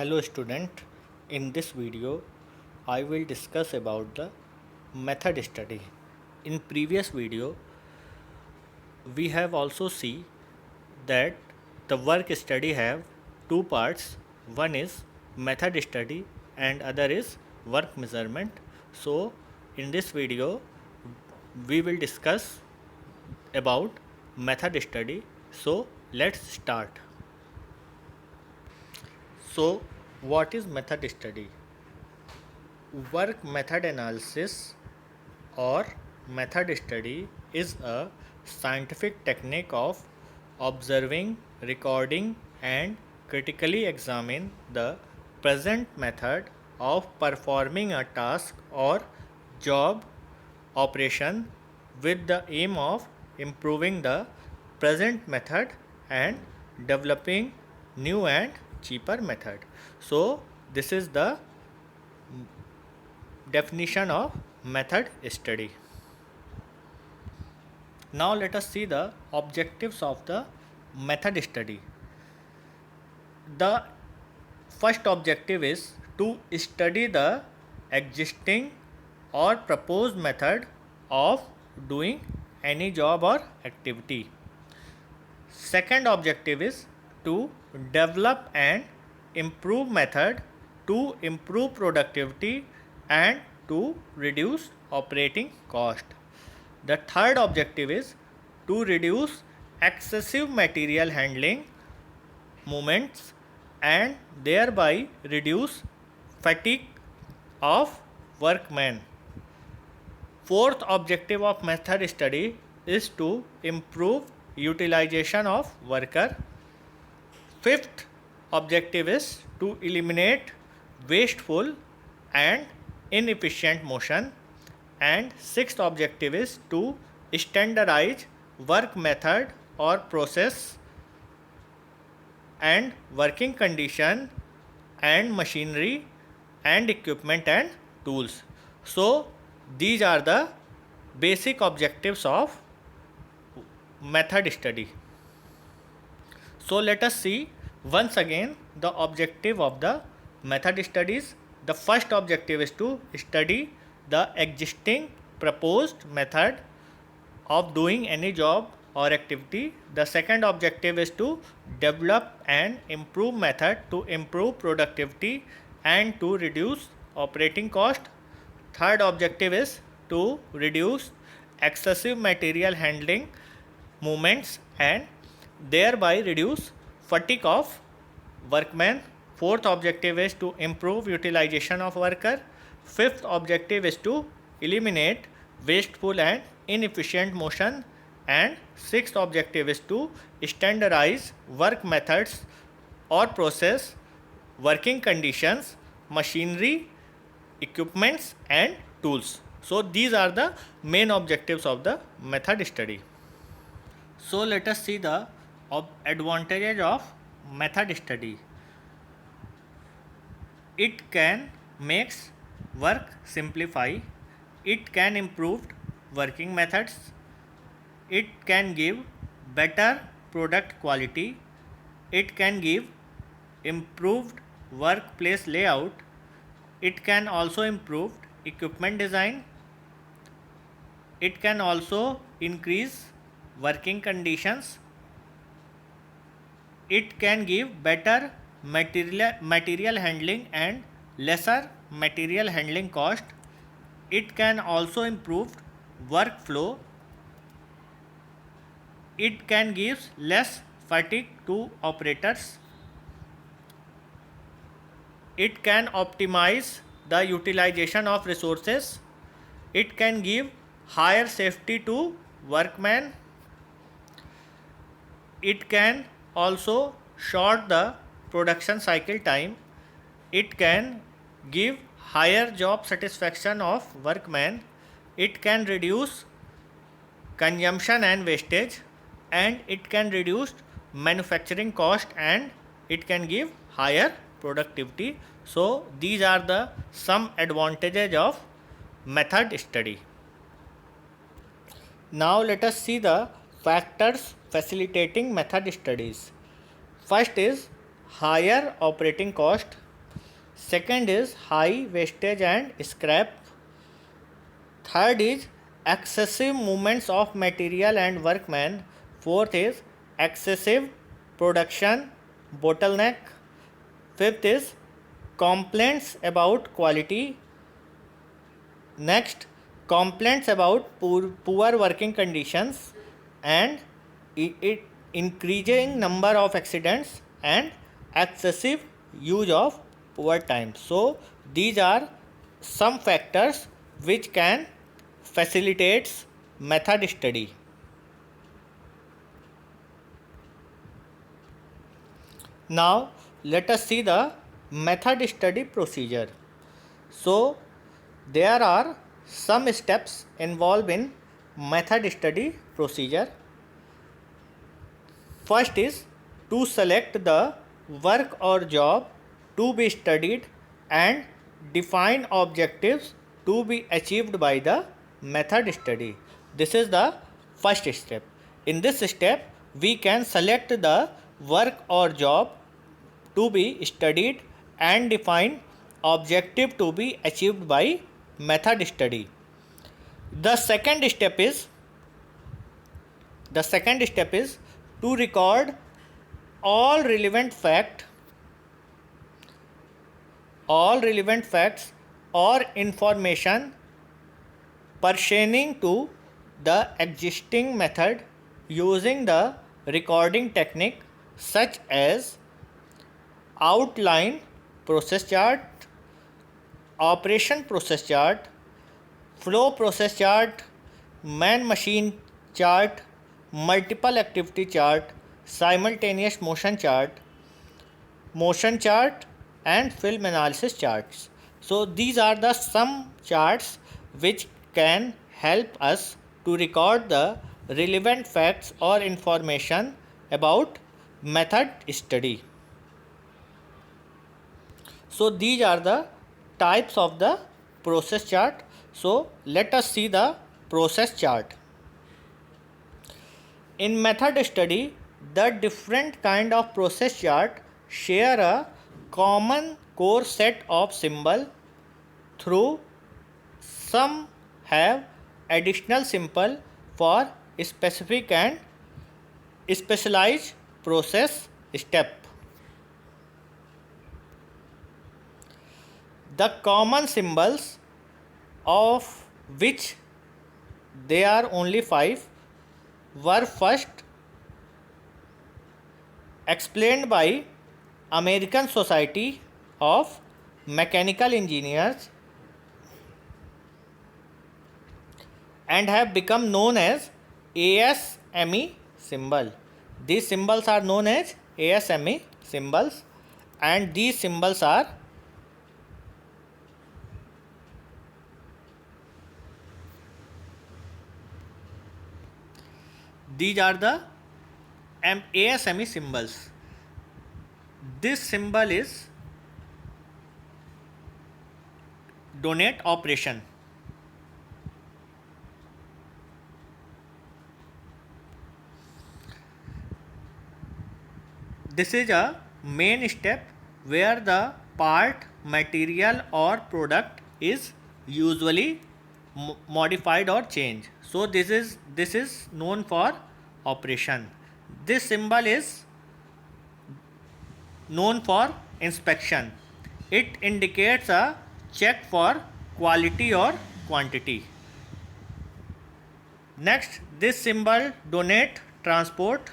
Hello student, in this video I will discuss about the method study. In previous video we have also see that the work study have two parts. One is method study and other is work measurement. So in this video we will discuss about method study. So let's start. So what is method study? Work method analysis or method study is a scientific technique of observing, recording, and critically examine the present method of performing a task or job operation with the aim of improving the present method and developing new and cheaper method. So this is the definition of method study. Now let us see the objectives of the method study. The first objective is to study the existing or proposed method of doing any job or activity. Second objective is to develop and improve method to improve productivity and to reduce operating cost. The third objective is to reduce excessive material handling movements and thereby reduce fatigue of workmen. Fourth objective of method study is to improve utilization of worker. Fifth objective is to eliminate wasteful and inefficient motion. And sixth objective is to standardize work method or process and working condition and machinery and equipment and tools. So these are the basic objectives of method study. So let us see once again the objective of the method studies. The first objective is to study the existing proposed method of doing any job or activity. The second objective is to develop and improve method to improve productivity and to reduce operating cost. Third objective is to reduce excessive material handling movements and thereby reduce fatigue of workmen. Fourth objective is to improve utilization of worker. Fifth objective is to eliminate wasteful and inefficient motion. And sixth objective is to standardize work methods or process, working conditions, machinery, equipments and tools. So these are the main objectives of the method study. So let us see the advantages of method study. It can makes work simplify. It can improve working methods. It can give better product quality. It can give improved workplace layout. It can also improve equipment design. It can also increase working conditions. It can give better material handling and lesser material handling cost. It can also improve workflow. It can give less fatigue to operators. It can optimize the utilization of resources. It can give higher safety to workmen. It can also short the production cycle time. It can give higher job satisfaction of workmen. It can reduce consumption and wastage, and it can reduce manufacturing cost, and it can give higher productivity. So these are the some advantages of method study. Now let us see the factors facilitating method studies. First is higher operating cost. Second is high wastage and scrap. Third is excessive movements of material and workmen. Fourth is excessive production bottleneck. Fifth is complaints about quality. Next, complaints about poor working conditions and it increasing number of accidents and excessive use of overtime. So these are some factors which can facilitates method study. Now let us see the method study procedure. So there are some steps involved in method study procedure. First is to select the work or job to be studied and define objectives to be achieved by the method study. This is the first step. In this step, we can select the work or job to be studied and define objective to be achieved by method study. The second step is to record all relevant facts or information pertaining to the existing method using the recording technique such as outline process chart, operation process chart, flow process chart, man machine chart, multiple activity chart, simultaneous motion chart and film analysis charts. So these are the some charts which can help us to record the relevant facts or information about method study. So these are the types of the process chart. So let us see the process chart. In method study, the different kind of process chart share a common core set of symbol, through some have additional symbol for specific and specialized process step. The common symbols, of which there are only 5, were first explained by American Society of Mechanical Engineers and have become known as ASME symbol. These symbols are known as ASME symbols, and these symbols are the ASME symbols. This symbol is donate operation. This is a main step where the part, material or product is usually modified or changed. So this is known for operation. This symbol is known for inspection. It indicates a check for quality or quantity. Next, this symbol donate transport.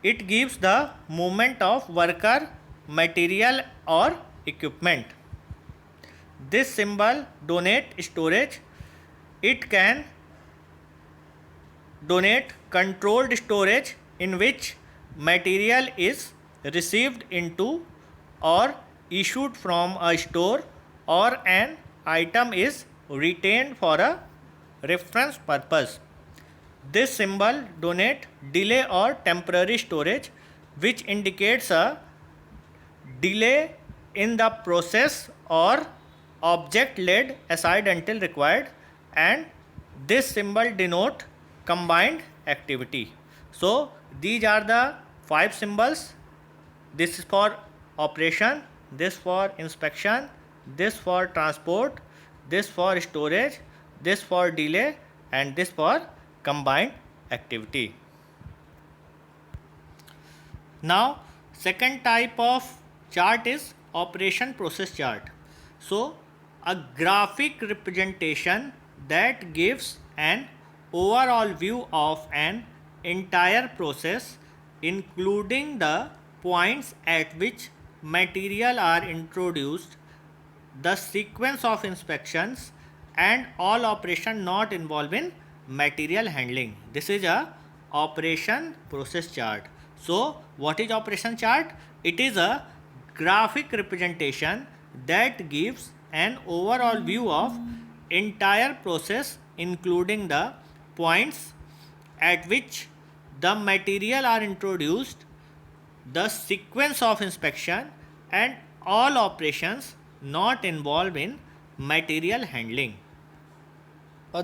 It gives the movement of worker, material or equipment. This symbol donate storage. It can donate controlled storage in which material is received into or issued from a store, or an item is retained for a reference purpose. This symbol donate delay or temporary storage, which indicates a delay in the process or object laid aside until required, and this symbol denote combined activity. So these are the 5 symbols. This is for operation, this for inspection, this for transport, this for storage, this for delay, and this for combined activity. Now, second type of chart is operation process chart. So, a graphic representation that gives an overall view of an entire process, including the points at which material are introduced, the sequence of inspections, and all operation not involved in material handling. This is a operation process chart. So what is operation chart? It is a graphic representation that gives an overall view of entire process, including the points at which the material are introduced, the sequence of inspection, and all operations not involved in material handling.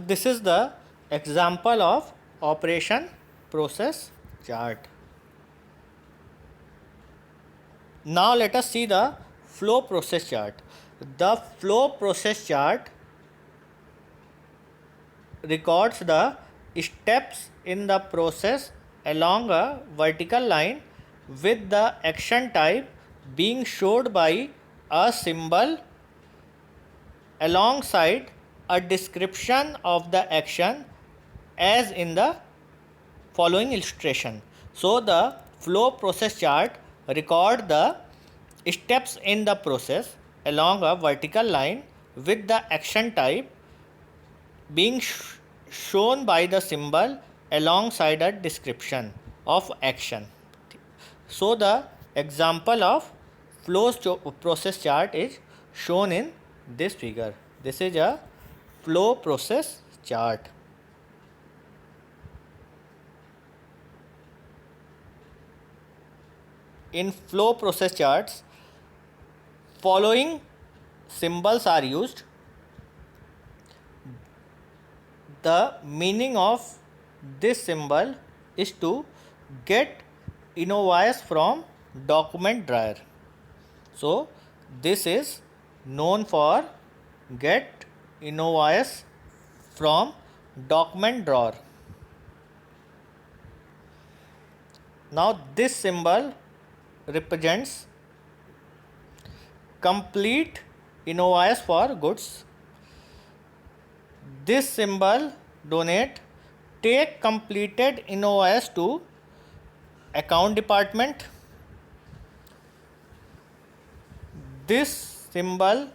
This is the example of operation process chart. Now let us see the flow process chart. The flow process chart records the steps in the process along a vertical line, with the action type being showed by a symbol alongside a description of the action, as in the following illustration. So the flow process chart record the steps in the process along a vertical line, with the action type being shown by the symbol alongside a description of action. So the example of flow process chart is shown in this figure. This is a flow process chart. In flow process charts, following symbols are used. The meaning of this symbol is to get invoice from document drawer. So this is known for get invoice from document drawer. Now this symbol represents complete invoice for goods. This symbol donate take completed invoice to account department. This symbol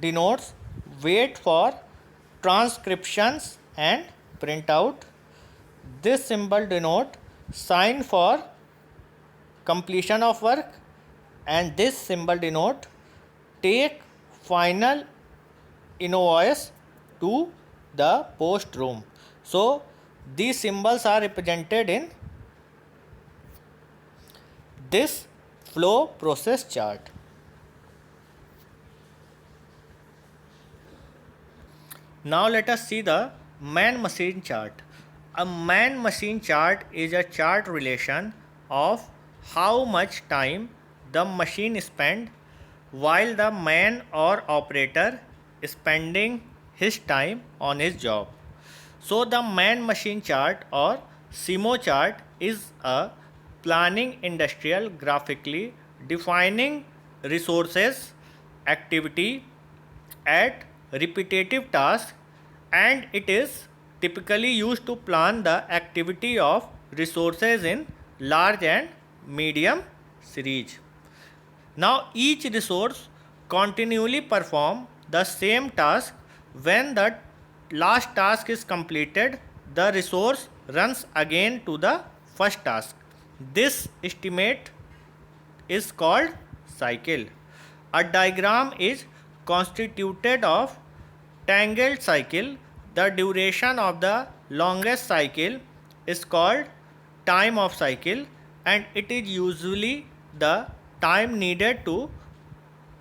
denotes wait for transcriptions and printout. This symbol denote sign for completion of work, and this symbol denote take final invoice to the post room. So these symbols are represented in this flow process chart. Now let us see the man machine chart. A man machine chart is a chart relation of how much time the machine spend while the man or operator spending his time on his job. So the man machine chart or SIMO chart is a planning industrial graphically defining resources, activity at repetitive tasks, and it is typically used to plan the activity of resources in large and medium series. Now each resource continually perform the same task. When the last task is completed, the resource runs again to the first task. This estimate is called cycle. A diagram is constituted of tangled cycle. The duration of the longest cycle is called time of cycle, and it is usually the time needed to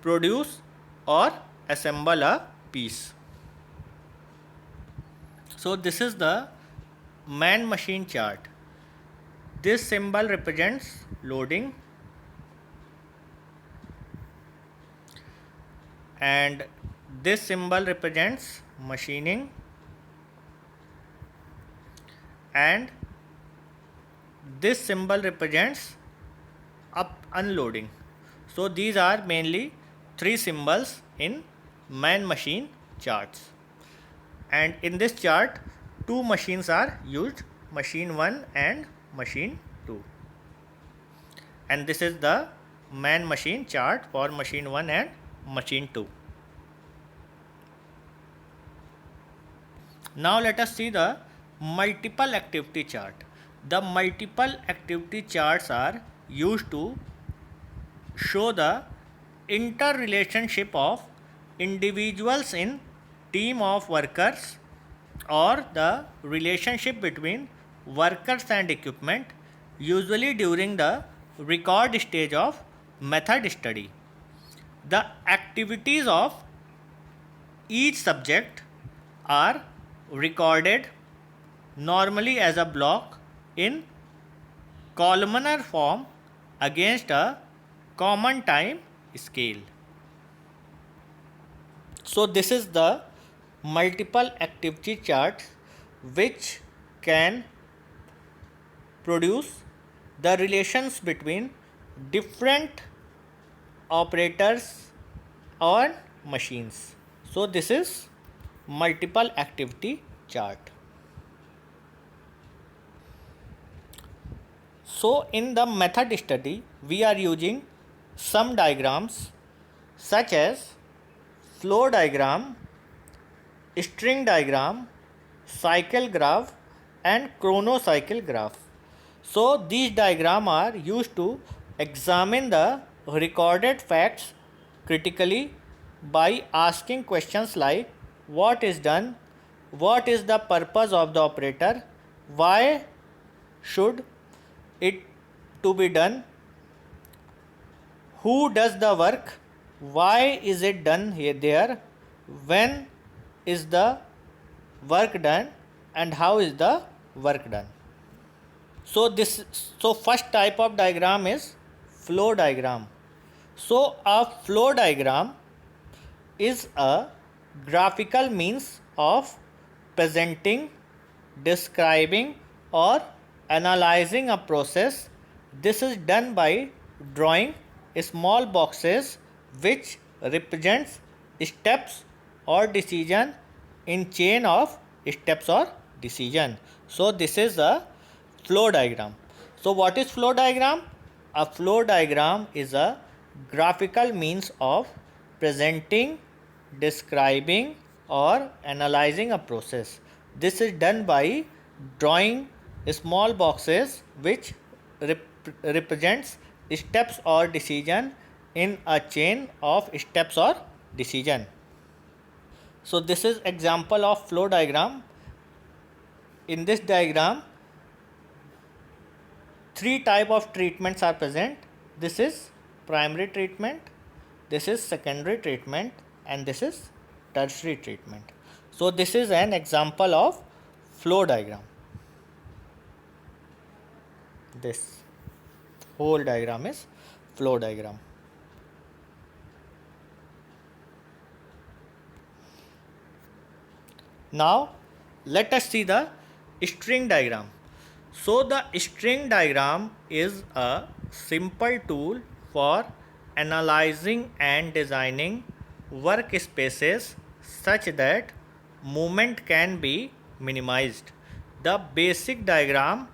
produce or assemble a piece. So this is the man machine chart. This symbol represents loading. and this symbol represents machining, and this symbol represents unloading. So these are mainly three symbols in man machine charts, and in this chart two machines are used, machine 1 and machine 2, and this is the man machine chart for machine 1 and machine 2. Now let us see the multiple activity chart. The multiple activity charts are used to show the interrelationship of individuals in team of workers, or the relationship between workers and equipment, usually during the record stage of method study. The activities of each subject are recorded normally as a block in columnar form against a common time scale. So this is the multiple activity chart which can produce the relations between different operators or machines. So this is multiple activity chart. So in the method study we are using some diagrams such as flow diagram, string diagram, cycle graph and chronocycle graph. So these diagrams are used to examine the recorded facts critically by asking questions like what is done, what is the purpose of the operator, why should it to be done, who does the work, why is it done here there, when is the work done and how is the work done. So first type of diagram is flow diagram. So a flow diagram is a graphical means of presenting, describing or analyzing a process. This is done by drawing small boxes which represents steps or decision in chain of steps or decision. So this is a flow diagram. So what is flow diagram? A flow diagram is a graphical means of presenting, describing or analyzing a process. This is done by drawing small boxes which represents steps or decision in a chain of steps or decision. So this is example of flow diagram. In this diagram three type of treatments are present. This is primary treatment, this is secondary treatment and this is tertiary treatment. So this is an example of flow diagram. This whole diagram is flow diagram. Now let us see the string diagram. So the string diagram is a simple tool for analyzing and designing workspaces such that movement can be minimized. The basic diagram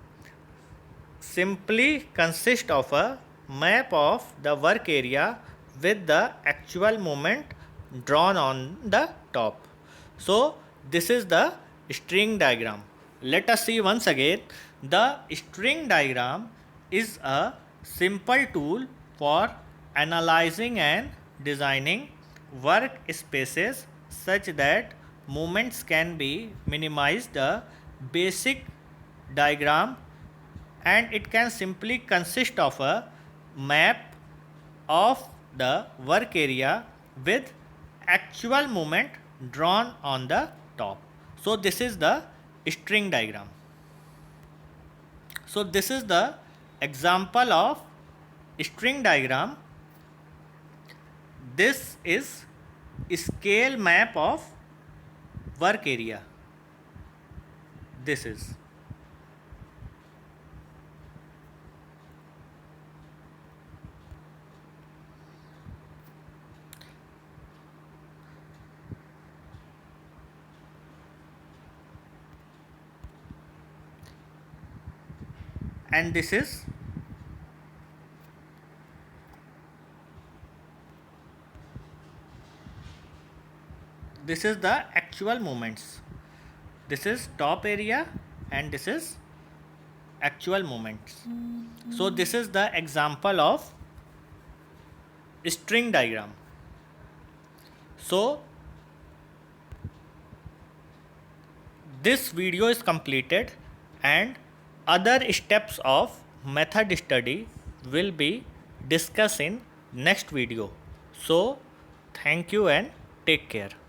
simply consists of a map of the work area with the actual movement drawn on the top. So this is the string diagram. Let us see once again. The string diagram is a simple tool for analyzing and designing workspaces such that movements can be minimized. The basic diagram and it can simply consist of a map of the work area with actual movement drawn on the top. So this is the string diagram. So this is the example of string diagram. This is scale map of work area. This is. And this is the actual movements. This is top area and this is actual movements. So this is the example of string diagram. So this video is completed and other steps of method study will be discussed in next video. So thank you and take care.